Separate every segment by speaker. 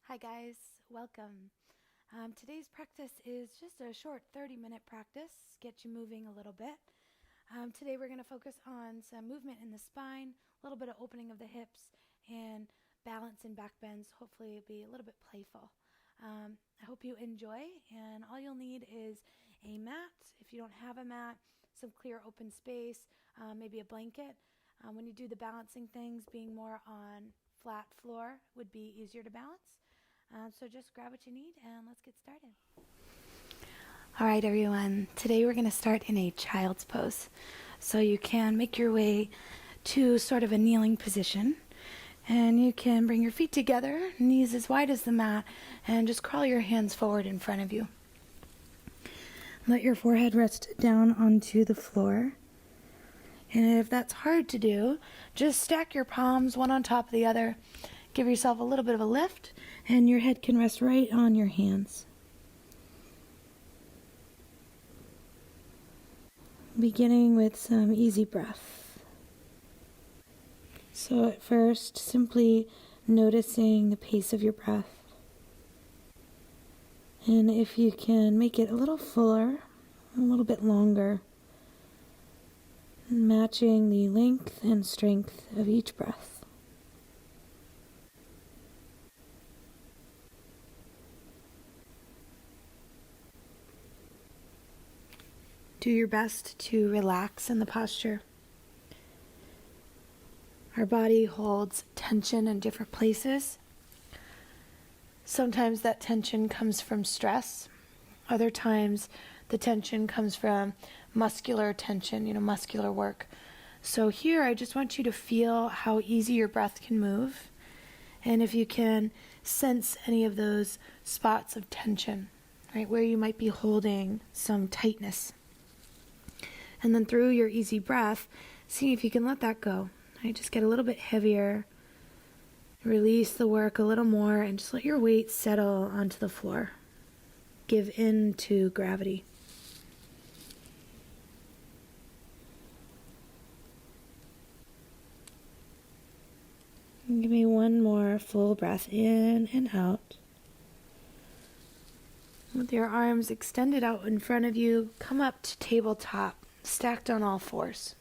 Speaker 1: Hi guys, welcome. Today's practice is just a short 30-minute practice, get you moving a little bit. Today we're going to focus on some movement in the spine, a little bit of opening of the hips, and balance and back bends. Hopefully it'll be a little bit playful. I hope you enjoy, and all you'll need is a mat. If you don't have a mat, some clear open space, maybe a blanket. When you do the balancing things, being more on flat floor would be easier to balance. So just grab what you need and let's get started. All right, everyone. Today we're going to start in a child's pose. So you can make your way to sort of a kneeling position. And you can bring your feet together, knees as wide as the mat, and just crawl your hands forward in front of you. Let your forehead rest down onto the floor. And if that's hard to do, just stack your palms one on top of the other. Give yourself a little bit of a lift, and your head can rest right on your hands. Beginning with some easy breath. So at first, simply noticing the pace of your breath. And if you can make it a little fuller, a little bit longer, matching the length and strength of each breath. Do your best to relax in the posture. Our body holds tension in different places. Sometimes that tension comes from stress. Other times the tension comes from muscular tension, muscular work. So here I just want you to feel how easy your breath can move. And if you can sense any of those spots of tension, right, where you might be holding some tightness. And then through your easy breath, see if you can let that go. Right? Just get a little bit heavier. Release the work a little more and just let your weight settle onto the floor. Give in to gravity. And give me one more full breath in and out. With your arms extended out in front of you, come up to tabletop. Stacked on all fours.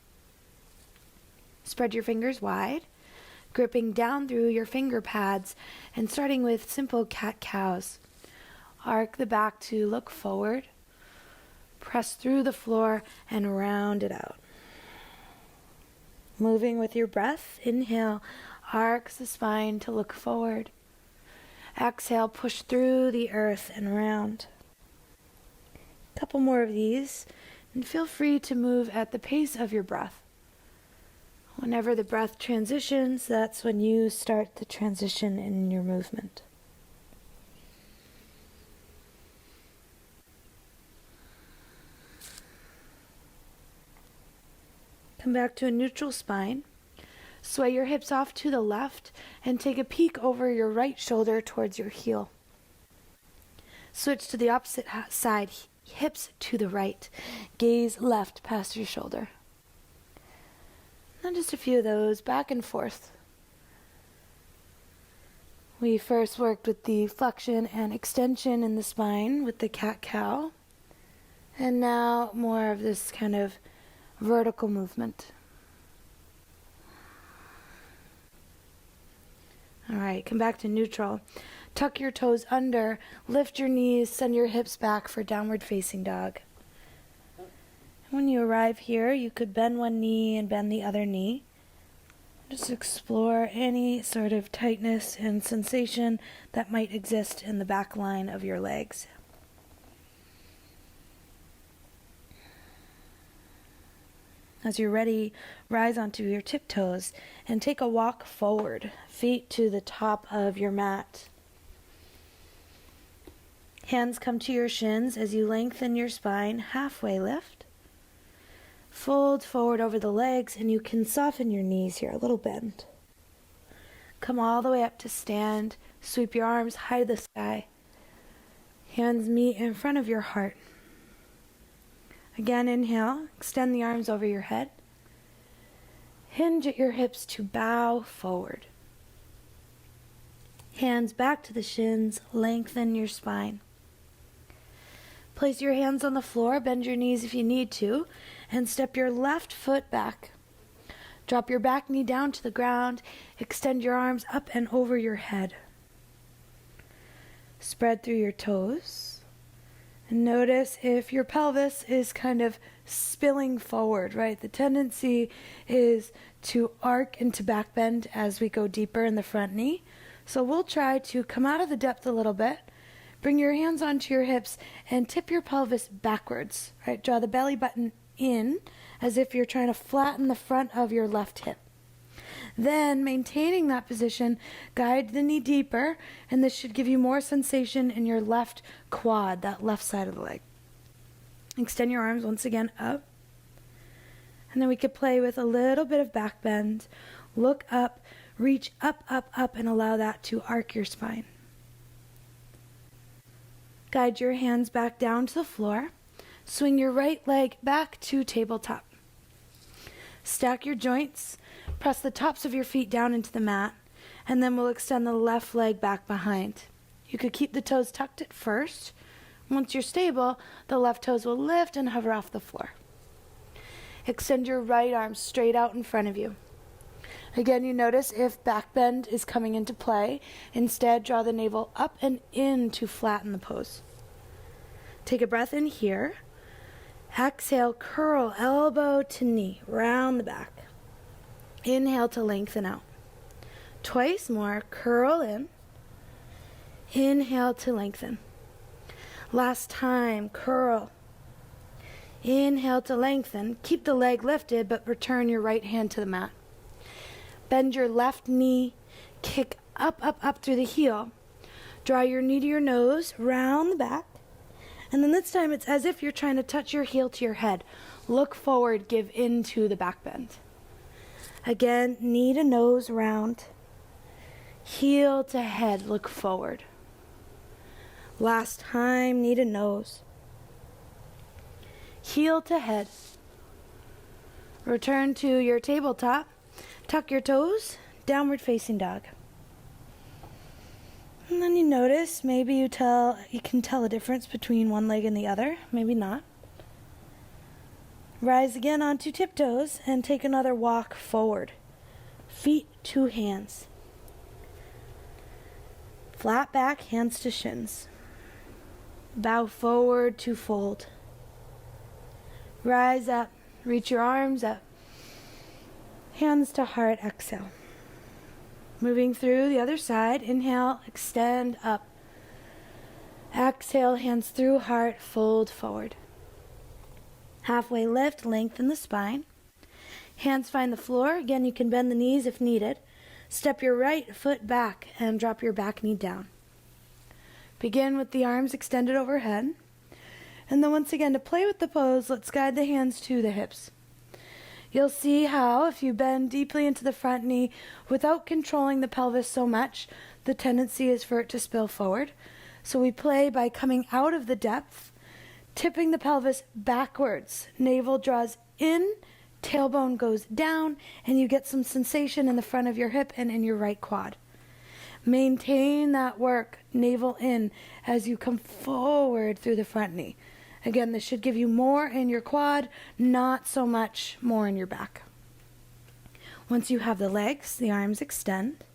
Speaker 1: Spread your fingers wide, gripping down through your finger pads and starting with simple cat-cows. Arc the back to look forward. Press through the floor and round it out. Moving with your breath, inhale, arc the spine to look forward. Exhale, push through the earth and round. A couple more of these. And feel free to move at the pace of your breath. Whenever the breath transitions, that's when you start the transition in your movement. Come back to a neutral spine. Sway your hips off to the left and take a peek over your right shoulder towards your heel. Switch to the opposite side. Hips to the right. Gaze left past your shoulder. And just a few of those back and forth. We first worked with the flexion and extension in the spine with the cat-cow. And now more of this kind of vertical movement. All right, come back to neutral. Tuck your toes under, lift your knees, send your hips back for downward facing dog. When you arrive here, you could bend one knee and bend the other knee. Just explore any sort of tightness and sensation that might exist in the back line of your legs. As you're ready, rise onto your tiptoes and take a walk forward, feet to the top of your mat. Hands come to your shins as you lengthen your spine, halfway lift. Fold forward over the legs and you can soften your knees here, a little bend. Come all the way up to stand, sweep your arms high to the sky. Hands meet in front of your heart. Again, inhale, extend the arms over your head. Hinge at your hips to bow forward. Hands back to the shins, lengthen your spine. Place your hands on the floor, bend your knees if you need to, and step your left foot back. Drop your back knee down to the ground, extend your arms up and over your head. Spread through your toes. And notice if your pelvis is kind of spilling forward, right? The tendency is to arc into back bend as we go deeper in the front knee. So we'll try to come out of the depth a little bit, bring your hands onto your hips, and tip your pelvis backwards, right? Draw the belly button in as if you're trying to flatten the front of your left hip. Then, maintaining that position, guide the knee deeper, and this should give you more sensation in your left quad, that left side of the leg. Extend your arms once again up. And then we could play with a little bit of back bend. Look up, reach up, up, up, and allow that to arc your spine. Guide your hands back down to the floor. Swing your right leg back to tabletop. Stack your joints. Press the tops of your feet down into the mat, and then we'll extend the left leg back behind. You could keep the toes tucked at first. Once you're stable, the left toes will lift and hover off the floor. Extend your right arm straight out in front of you. Again, you notice if back bend is coming into play. Instead, draw the navel up and in to flatten the pose. Take a breath in here. Exhale, curl elbow to knee, round the back. Inhale to lengthen out. Twice more, curl in. Inhale to lengthen. Last time, curl. Inhale to lengthen. Keep the leg lifted, but return your right hand to the mat. Bend your left knee, kick up, up, up through the heel. Draw your knee to your nose, round the back. And then this time it's as if you're trying to touch your heel to your head. Look forward, give into the back bend. Again, knee to nose, round. Heel to head, look forward. Last time, knee to nose. Heel to head. Return to your tabletop. Tuck your toes, downward facing dog. And then you notice, maybe you can tell a difference between one leg and the other, maybe not. Rise again onto tiptoes and take another walk forward. Feet to hands. Flat back, hands to shins. Bow forward to fold. Rise up, reach your arms up. Hands to heart, exhale. Moving through the other side, inhale, extend up. Exhale, hands through heart, fold forward. Halfway lift, lengthen the spine. Hands find the floor. Again, you can bend the knees if needed. Step your right foot back and drop your back knee down. Begin with the arms extended overhead. And then once again, to play with the pose, let's guide the hands to the hips. You'll see how if you bend deeply into the front knee without controlling the pelvis so much, the tendency is for it to spill forward. So we play by coming out of the depth, tipping the pelvis backwards. Navel draws in, tailbone goes down, and you get some sensation in the front of your hip and in your right quad. Maintain that work, navel in, as you come forward through the front knee. Again, this should give you more in your quad, not so much more in your back. Once you have the legs, the arms extend.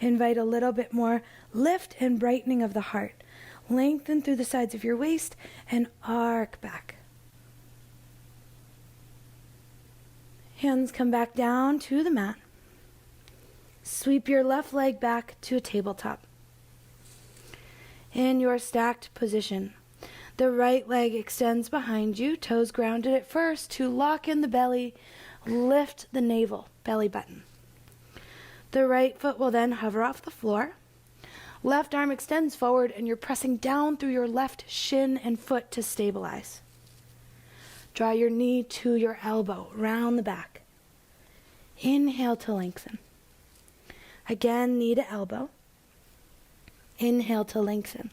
Speaker 1: Invite a little bit more lift and brightening of the heart. Lengthen through the sides of your waist and arc back. Hands come back down to the mat. Sweep your left leg back to a tabletop. In your stacked position, the right leg extends behind you, toes grounded at first to lock in the belly, lift the navel, belly button. The right foot will then hover off the floor. Left arm extends forward and you're pressing down through your left shin and foot to stabilize. Draw your knee to your elbow, round the back. Inhale to lengthen. Again, knee to elbow. Inhale to lengthen.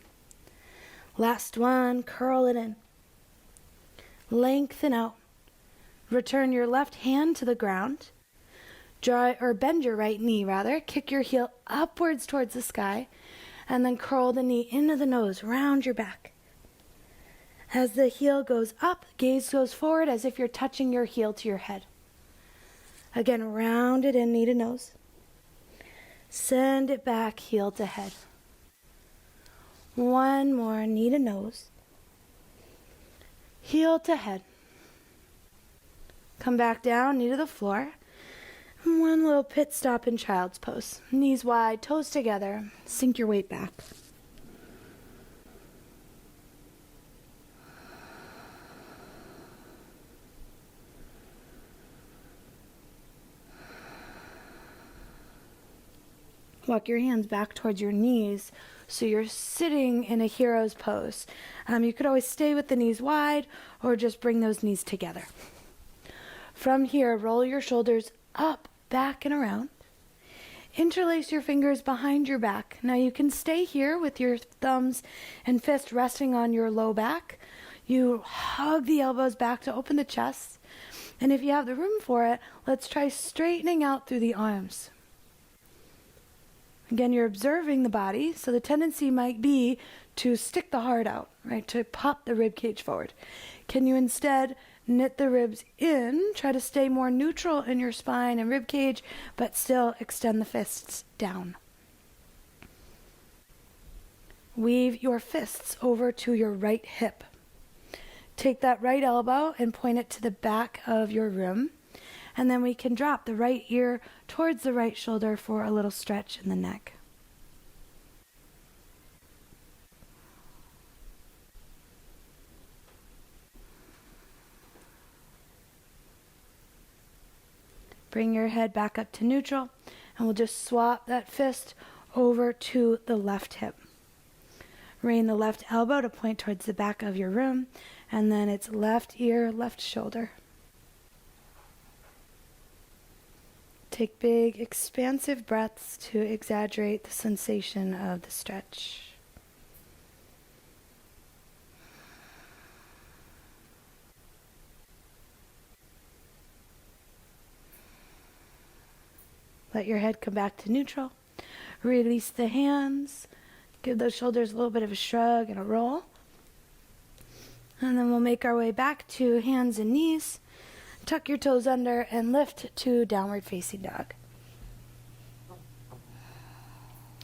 Speaker 1: Last one, curl it in. Lengthen out. Return your left hand to the ground. Bend your right knee rather. Kick your heel upwards towards the sky, and then curl the knee into the nose, round your back. As the heel goes up, gaze goes forward as if you're touching your heel to your head. Again, round it in, knee to nose. Send it back, heel to head. One more, knee to nose. Heel to head. Come back down, knee to the floor. One little pit stop in child's pose. Knees wide, toes together. Sink your weight back. Walk your hands back towards your knees so you're sitting in a hero's pose. You could always stay with the knees wide or just bring those knees together. From here, roll your shoulders up, back, and around. Interlace your fingers behind your back. Now you can stay here with your thumbs and fists resting on your low back. You hug the elbows back to open the chest. And if you have the room for it, let's try straightening out through the arms. Again, you're observing the body, so the tendency might be to stick the heart out, right? To pop the rib cage forward. Can you instead knit the ribs in, try to stay more neutral in your spine and rib cage, but still extend the fists down. Weave your fists over to your right hip. Take that right elbow and point it to the back of your room. And then we can drop the right ear towards the right shoulder for a little stretch in the neck. Bring your head back up to neutral, and we'll just swap that fist over to the left hip. Rain the left elbow to point towards the back of your room, and then it's left ear, left shoulder. Take big, expansive breaths to exaggerate the sensation of the stretch. Let your head come back to neutral. Release the hands. Give those shoulders a little bit of a shrug and a roll. And then we'll make our way back to hands and knees. Tuck your toes under and lift to downward facing dog.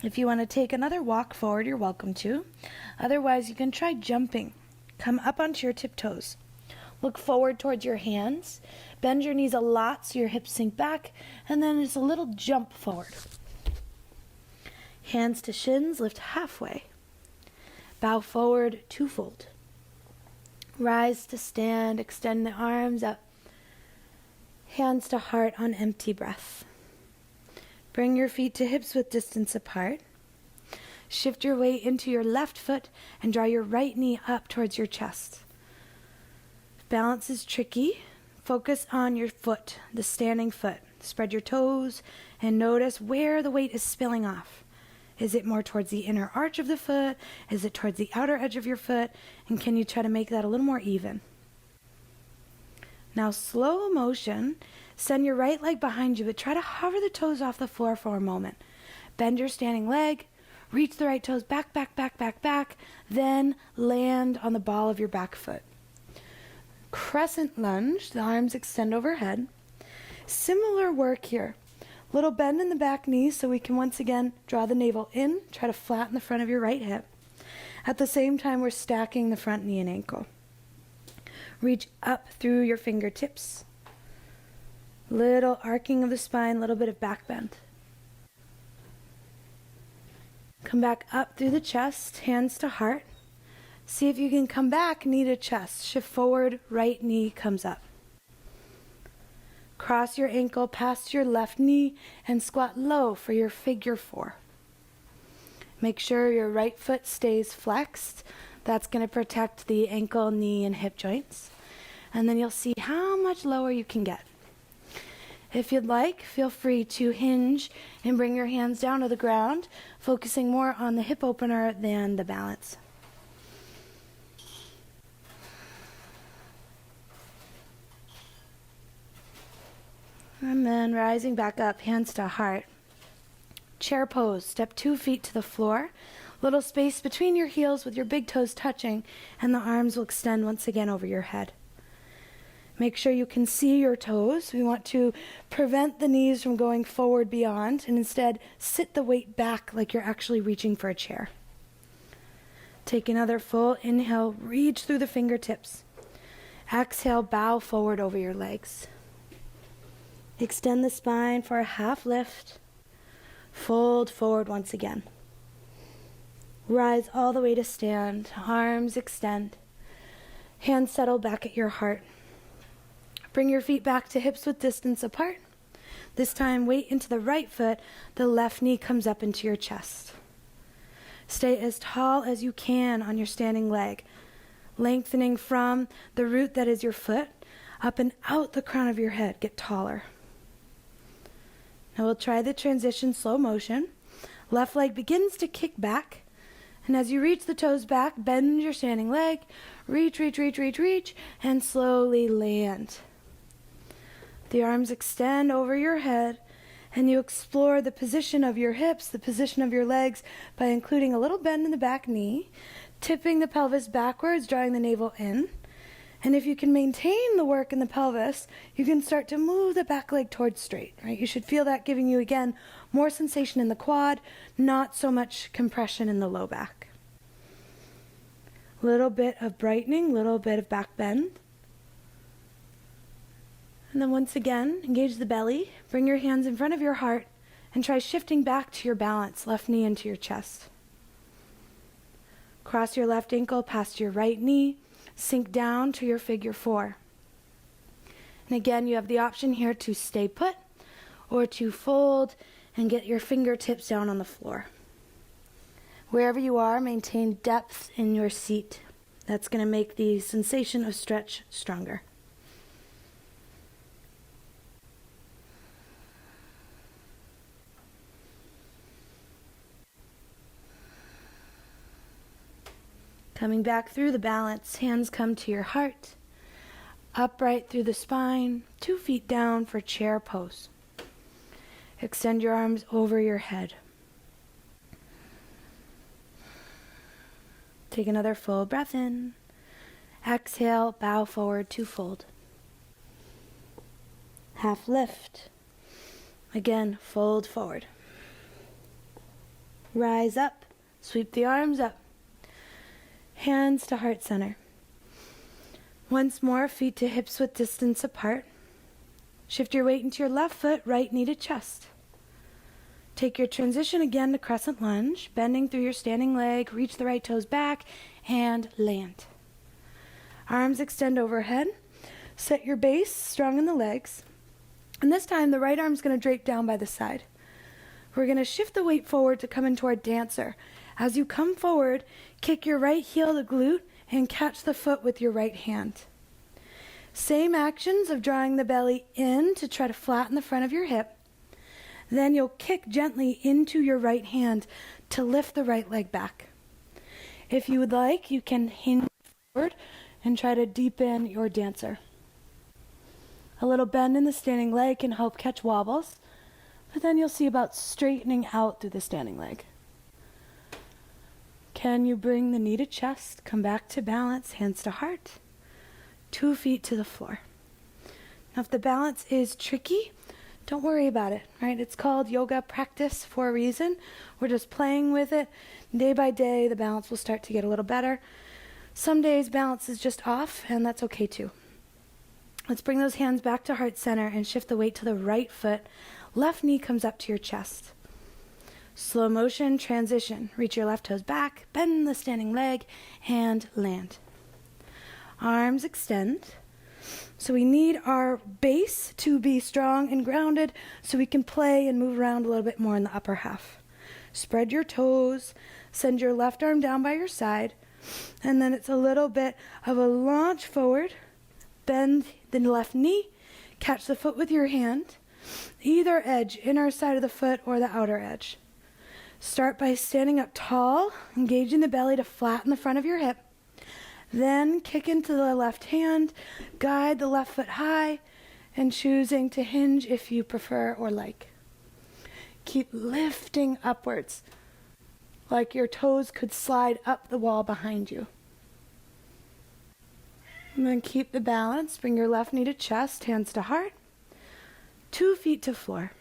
Speaker 1: If you want to take another walk forward, you're welcome to. Otherwise, you can try jumping. Come up onto your tiptoes. Look forward towards your hands. Bend your knees a lot so your hips sink back, and then it's a little jump forward. Hands to shins, lift halfway. Bow forward, twofold. Rise to stand, extend the arms up. Hands to heart on empty breath. Bring your feet to hips with distance apart. Shift your weight into your left foot and draw your right knee up towards your chest. Balance is tricky. Focus on your foot, the standing foot. Spread your toes and notice where the weight is spilling off. Is it more towards the inner arch of the foot? Is it towards the outer edge of your foot? And can you try to make that a little more even? Now, slow motion, send your right leg behind you, but try to hover the toes off the floor for a moment. Bend your standing leg, reach the right toes back, back, back, back, back, then land on the ball of your back foot. Crescent lunge, the arms extend overhead. Similar work here. Little bend in the back knee so we can once again draw the navel in, try to flatten the front of your right hip. At the same time, we're stacking the front knee and ankle. Reach up through your fingertips. Little arcing of the spine, little bit of back bend. Come back up through the chest, hands to heart. See if you can come back, knee to chest. Shift forward, right knee comes up. Cross your ankle past your left knee and squat low for your figure four. Make sure your right foot stays flexed. That's going to protect the ankle, knee, and hip joints. And then you'll see how much lower you can get. If you'd like, feel free to hinge and bring your hands down to the ground, focusing more on the hip opener than the balance. And then rising back up, hands to heart. Chair pose, step 2 feet to the floor. Little space between your heels with your big toes touching, and the arms will extend once again over your head. Make sure you can see your toes. We want to prevent the knees from going forward beyond, and instead sit the weight back like you're actually reaching for a chair. Take another full inhale, reach through the fingertips. Exhale, bow forward over your legs. Extend the spine for a half lift. Fold forward once again. Rise all the way to stand, arms extend. Hands settle back at your heart. Bring your feet back to hips width distance apart. This time, weight into the right foot, the left knee comes up into your chest. Stay as tall as you can on your standing leg, lengthening from the root that is your foot up and out the crown of your head. Get taller. Now we'll try the transition slow motion. Left leg begins to kick back, and as you reach the toes back, bend your standing leg, reach, reach, reach, reach, reach, and slowly land. The arms extend over your head, and you explore the position of your hips, the position of your legs, by including a little bend in the back knee, tipping the pelvis backwards, drawing the navel in. And if you can maintain the work in the pelvis, you can start to move the back leg towards straight, right? You should feel that giving you, again, more sensation in the quad, not so much compression in the low back. Little bit of brightening, little bit of back bend. And then once again, engage the belly, bring your hands in front of your heart, and try shifting back to your balance, left knee into your chest. Cross your left ankle past your right knee, sink down to your figure 4. And again, you have the option here to stay put or to fold and get your fingertips down on the floor. Wherever you are, maintain depth in your seat. That's going to make the sensation of stretch stronger. Coming back through the balance, hands come to your heart. Upright through the spine, 2 feet down for chair pose. Extend your arms over your head. Take another full breath in. Exhale, bow forward to fold. Half lift. Again, fold forward. Rise up, sweep the arms up. Hands to heart center. Once more, feet to hips width distance apart. Shift your weight into your left foot, right knee to chest. Take your transition again to crescent lunge, bending through your standing leg, reach the right toes back, and land. Arms extend overhead. Set your base strong in the legs. And this time, the right arm's going to drape down by the side. We're going to shift the weight forward to come into our dancer. As you come forward, kick your right heel to glute and catch the foot with your right hand. Same actions of drawing the belly in to try to flatten the front of your hip. Then you'll kick gently into your right hand to lift the right leg back. If you would like, you can hinge forward and try to deepen your dancer. A little bend in the standing leg can help catch wobbles, but then you'll see about straightening out through the standing leg. Can you bring the knee to chest, come back to balance, hands to heart, 2 feet to the floor. Now if the balance is tricky, don't worry about it, right? It's called yoga practice for a reason. We're just playing with it. Day by day, the balance will start to get a little better. Some days balance is just off, and that's okay too. Let's bring those hands back to heart center and shift the weight to the right foot. Left knee comes up to your chest. Slow motion transition. Reach your left toes back, bend the standing leg, and land. Arms extend. So we need our base to be strong and grounded so we can play and move around a little bit more in the upper half. Spread your toes. Send your left arm down by your side. And then it's a little bit of a launch forward. Bend the left knee. Catch the foot with your hand. Either edge, inner side of the foot or the outer edge. Start by standing up tall, engaging the belly to flatten the front of your hip. Then kick into the left hand, guide the left foot high, and choosing to hinge if you prefer or like. Keep lifting upwards, like your toes could slide up the wall behind you. And then keep the balance. Bring your left knee to chest, hands to heart, 2 feet to floor.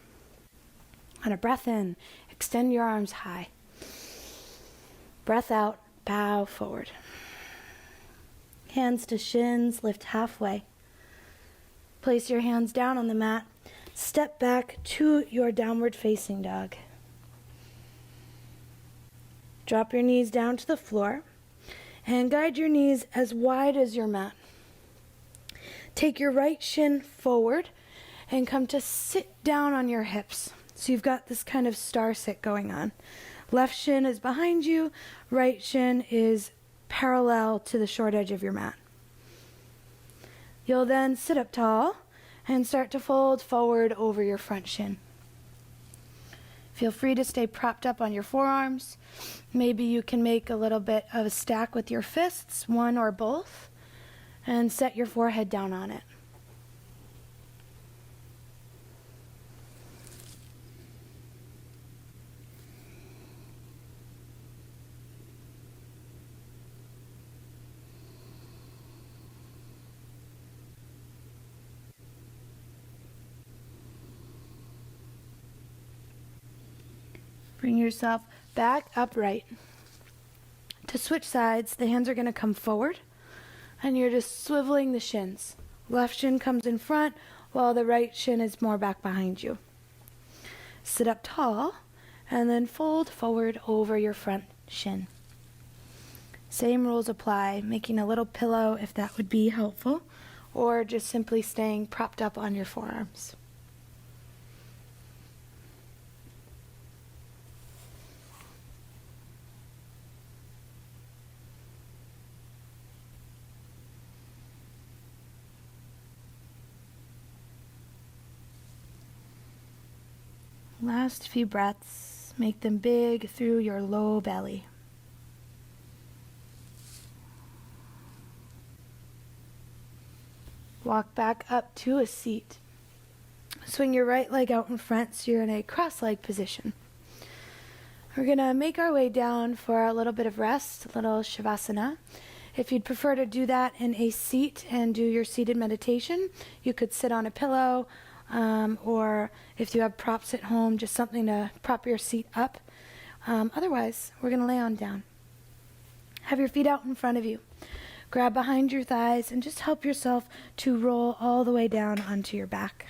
Speaker 1: On a breath in, extend your arms high. Breath out, bow forward. Hands to shins, lift halfway. Place your hands down on the mat. Step back to your downward facing dog. Drop your knees down to the floor and guide your knees as wide as your mat. Take your right shin forward and come to sit down on your hips. So you've got this kind of star sit going on. Left shin is behind you, right shin is parallel to the short edge of your mat. You'll then sit up tall and start to fold forward over your front shin. Feel free to stay propped up on your forearms. Maybe you can make a little bit of a stack with your fists, one or both, and set your forehead down on it. Bring yourself back upright. To switch sides, the hands are going to come forward, and you're just swiveling the shins. Left shin comes in front, while the right shin is more back behind you. Sit up tall, and then fold forward over your front shin. Same rules apply, making a little pillow if that would be helpful, or just simply staying propped up on your forearms. Last few breaths, make them big through your low belly. Walk back up to a seat. Swing your right leg out in front so you're in a cross-leg position. We're going to make our way down for a little bit of rest, a little Shavasana. If you'd prefer to do that in a seat and do your seated meditation, you could sit on a pillow, or if you have props at home, just something to prop your seat up. Otherwise, we're going to lay on down. Have your feet out in front of you. Grab behind your thighs and just help yourself to roll all the way down onto your back.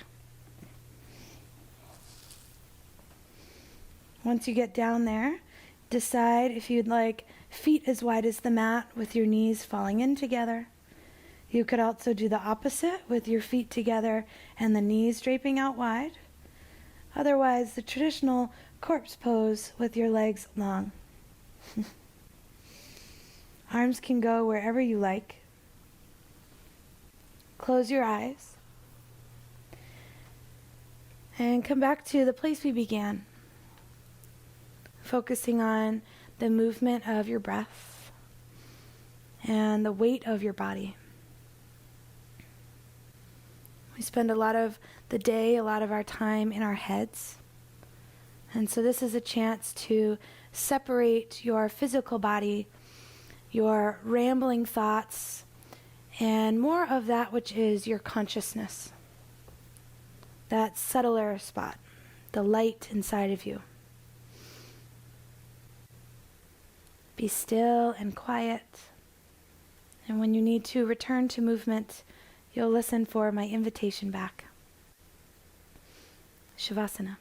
Speaker 1: Once you get down there, decide if you'd like feet as wide as the mat with your knees falling in together. You could also do the opposite with your feet together and the knees draping out wide. Otherwise, the traditional corpse pose with your legs long. Arms can go wherever you like. Close your eyes. And come back to the place we began. Focusing on the movement of your breath and the weight of your body. We spend a lot of the day, a lot of our time in our heads. And so this is a chance to separate your physical body, your rambling thoughts, and more of that which is your consciousness. That subtler spot, the light inside of you. Be still and quiet. And when you need to return to movement, you'll listen for my invitation back. Shavasana.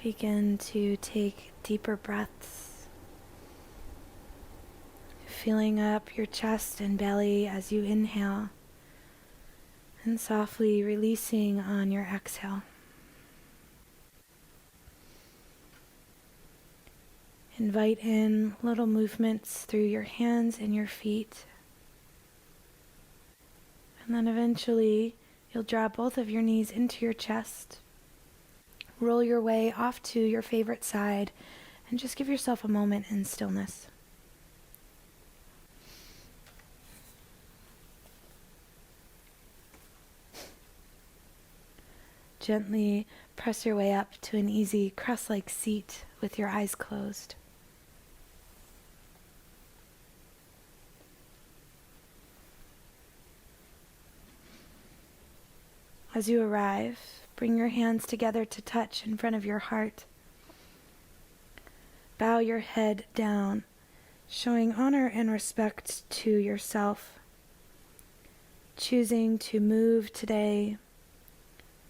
Speaker 1: Begin to take deeper breaths, filling up your chest and belly as you inhale, and softly releasing on your exhale. Invite in little movements through your hands and your feet. And then eventually, you'll draw both of your knees into your chest. Roll your way off to your favorite side and just give yourself a moment in stillness. Gently press your way up to an easy cross-like seat with your eyes closed. As you arrive, bring your hands together to touch in front of your heart. Bow your head down, showing honor and respect to yourself. Choosing to move today,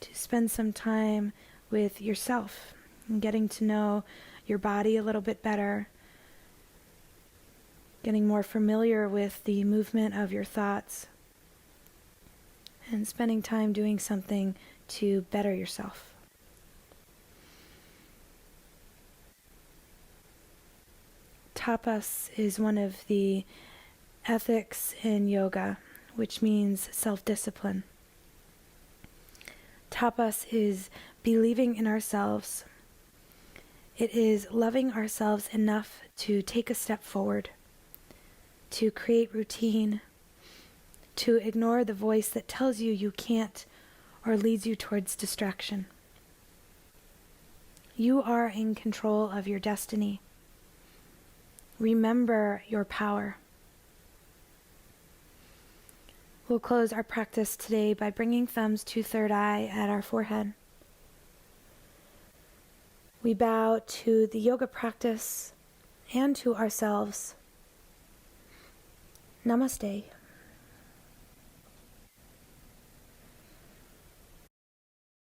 Speaker 1: to spend some time with yourself and getting to know your body a little bit better, getting more familiar with the movement of your thoughts, and spending time doing something to better yourself. Tapas is one of the ethics in yoga, which means self-discipline. Tapas is believing in ourselves. It is loving ourselves enough to take a step forward, to create routine, to ignore the voice that tells you you can't or leads you towards distraction. You are in control of your destiny. Remember your power. We'll close our practice today by bringing thumbs to third eye at our forehead. We bow to the yoga practice and to ourselves. Namaste.